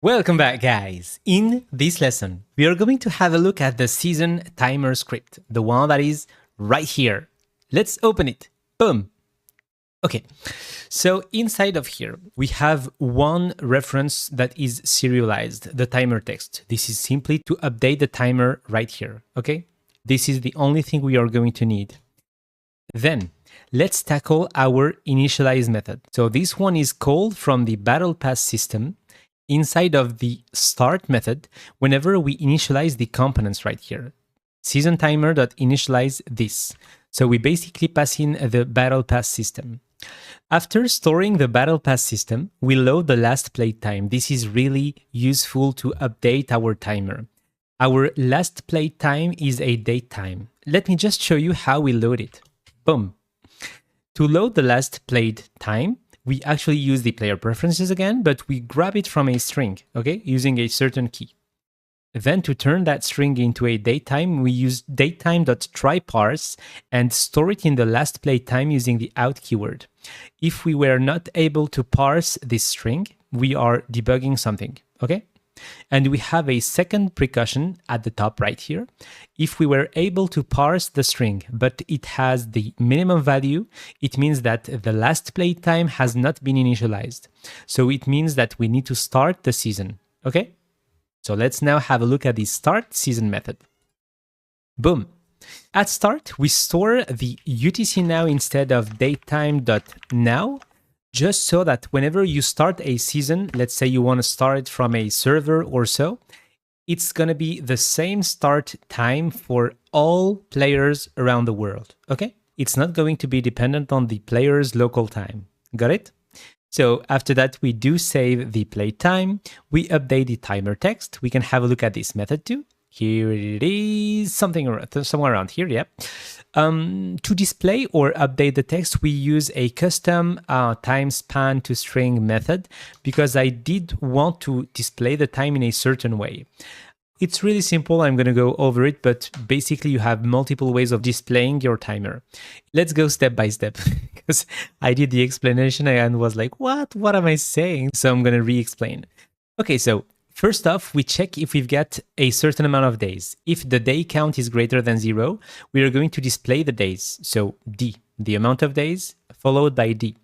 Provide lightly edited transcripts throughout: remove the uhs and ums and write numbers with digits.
Welcome back, guys. In this lesson, we are going to have a look at the season timer script, the one that is right here. Let's open it. Boom. Okay, so inside of here, we have one reference that is serialized, the timer text. This is simply to update the timer right here, okay? This is the only thing we are going to need. Then, let's tackle our initialize method. So this one is called from the Battle Pass system inside of the start method whenever we initialize the components right here. Season timer.initialize this. So we basically pass in the Battle Pass system. After storing the Battle Pass system, we load the last played time. This is really useful to update our timer. Our last played time is a date time. Let me just show you how we load it. Boom. To load the last played time, we actually use the player preferences again, but we grab it from a string, okay, using a certain key. Then to turn that string into a datetime, we use datetime.tryParse and store it in the last played time using the out keyword. If we were not able to parse this string, we are debugging something, okay? And we have a second precaution at the top right here. If we were able to parse the string, but it has the minimum value, it means that the last played time has not been initialized. So it means that we need to start the season, okay? So let's now have a look at the start season method. Boom. At start, we store the UTC now instead of datetime.now, just so that whenever you start a season, let's say you want to start it from a server or so, it's going to be the same start time for all players around the world, okay? It's not going to be dependent on the player's local time. Got it? So after that, we do save the play time. We update the timer text. We can have a look at this method too. Here it is, somewhere around here, yeah. To display or update the text, we use a custom time span to string method because I did want to display the time in a certain way. It's really simple, I'm going to go over it, but basically you have multiple ways of displaying your timer. Let's go step by step because I did the explanation and was like, what am I saying? So I'm going to re-explain. Okay, so first off, we check if we've got a certain amount of days. If the day count is greater than 0, we are going to display the days. So D, the amount of days, followed by D.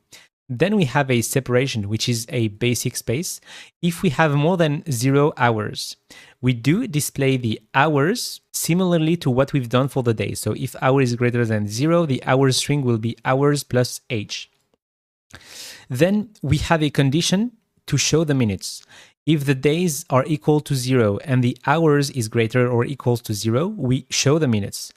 Then we have a separation, which is a basic space. If we have more than 0 hours, we do display the hours similarly to what we've done for the day. So if hour is greater than 0, the hours string will be hours plus age. Then we have a condition to show the minutes. If the days are equal to 0 and the hours is greater or equals to 0, we show the minutes.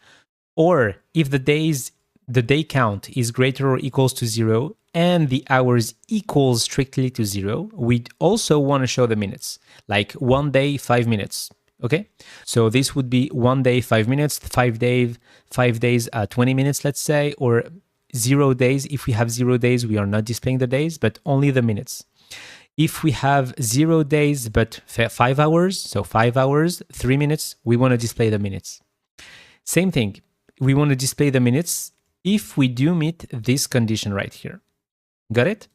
Or if the day count is greater or equals to 0 and the hours equals strictly to 0, we'd also want to show the minutes, like 1 day, 5 minutes. Okay, so this would be 1 day, 5 minutes, 5 days, 20 minutes, let's say, or 0 days. If we have 0 days, we are not displaying the days, but only the minutes. If we have 0 days, but 5 hours, so 5 hours, 3 minutes, we want to display the minutes. Same thing, we want to display the minutes if we do meet this condition right here. Got it?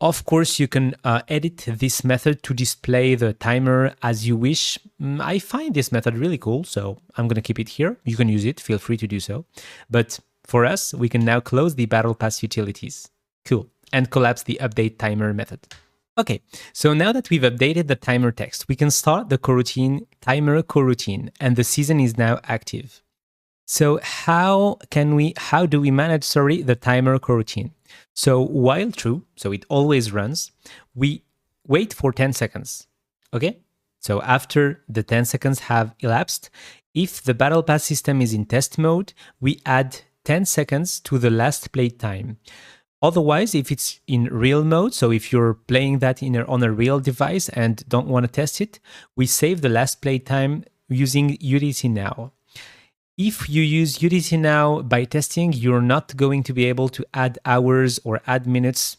Of course, you can edit this method to display the timer as you wish. I find this method really cool, so I'm going to keep it here. You can use it, feel free to do so. But for us, we can now close the Battle Pass utilities. Cool. And collapse the update timer method. Okay, so now that we've updated the timer text, we can start the coroutine timer coroutine, and the season is now active. So how do we manage, the timer coroutine? So while true, so it always runs, we wait for 10 seconds, okay? So after the 10 seconds have elapsed, if the Battle Pass system is in test mode, we add 10 seconds to the last played time. Otherwise, if it's in real mode, so if you're playing that on a real device and don't want to test it, we save the last played time using UTC Now. If you use UTC Now by testing, you're not going to be able to add hours or add minutes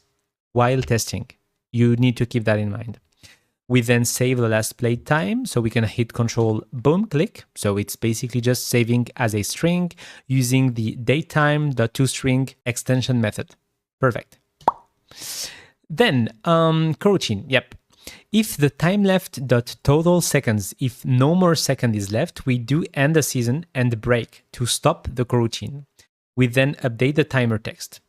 while testing. You need to keep that in mind. We then save the last played time, so we can hit Control, boom, click. So it's basically just saving as a string using the datetime.toString extension method. Perfect. Then coroutine, yep. if the time left dot total seconds, if no more second is left, we do end the season and break to stop the coroutine. We then update the timer text.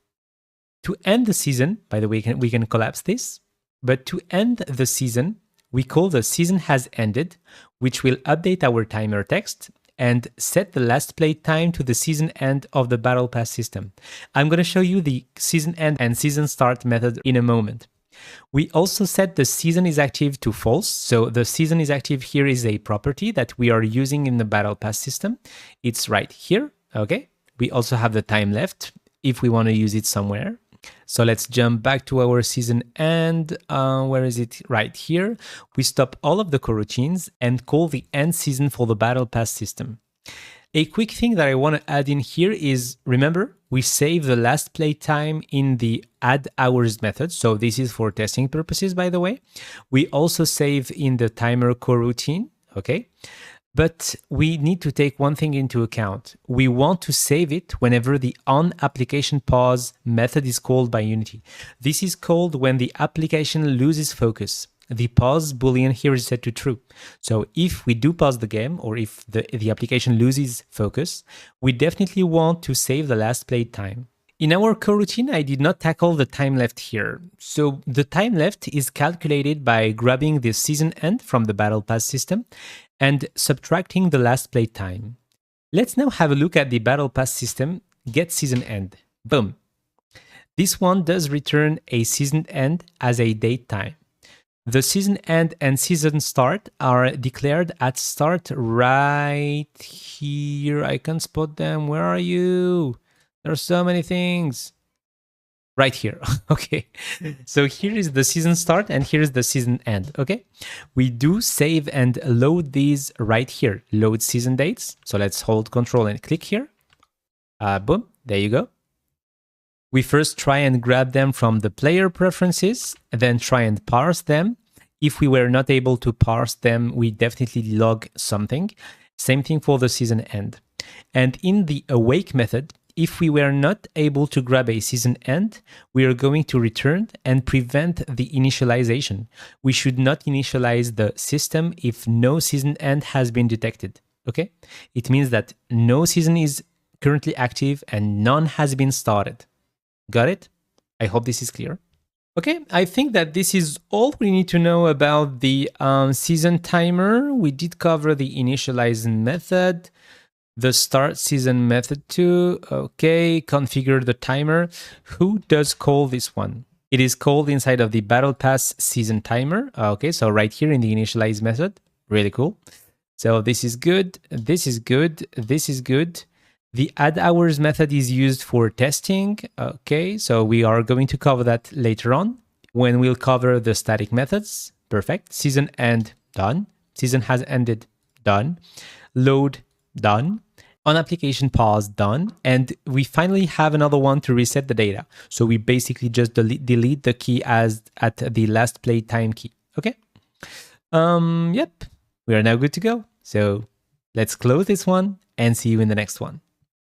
To end the season, by the way, we can collapse this, but to end the season, we call the season has ended, which will update our timer text and set the last play time to the season end of the Battle Pass system. I'm going to show you the season end and season start method in a moment. We also set the season is active to false. So the season is active here is a property that we are using in the Battle Pass system. It's right here, okay? We also have the time left if we want to use it somewhere. So let's jump back to our season end. Where is it? Right here. We stop all of the coroutines and call the end season for the Battle Pass system. A quick thing that I want to add in here is, remember, we save the last play time in the add hours method. So this is for testing purposes, by the way. We also save in the timer coroutine, okay? But we need to take one thing into account. We want to save it whenever the onApplicationPause method is called by Unity. This is called when the application loses focus. The pause boolean here is set to true. So if we do pause the game, or if the application loses focus, we definitely want to save the last played time. In our coroutine, I did not tackle the time left here. So the time left is calculated by grabbing the season end from the Battle Pass system and subtracting the last play time. Let's now have a look at the Battle Pass system get season end. Boom. This one does return a season end as a date time. The season end and season start are declared at start right here. I can spot them. Where are you? There are so many things. Right here. Okay. So here is the season start and here is the season end. Okay. We do save and load these right here. Load season dates. So let's hold Control and click here. Boom. There you go. We first try and grab them from the player preferences, then try and parse them. If we were not able to parse them, we definitely log something. Same thing for the season end. And in the awake method, if we were not able to grab a season end, we are going to return and prevent the initialization. We should not initialize the system if no season end has been detected. Okay? It means that no season is currently active and none has been started. Got it? I hope this is clear. Okay, I think that this is all we need to know about the season timer. We did cover the initialize method, the start season method too. Okay, configure the timer. Who does call this one? It is called inside of the Battle Pass season timer. Okay, so right here in the initialize method. Really cool. So this is good. This is good. This is good. The add hours method is used for testing. Okay, so we are going to cover that later on when we'll cover the static methods. Perfect. Season end, done. Season has ended, done. Load, done. On application pause, done. And we finally have another one to reset the data. So we basically just delete the key as at the last play time key. Okay. Yep, we are now good to go. So let's close this one and see you in the next one.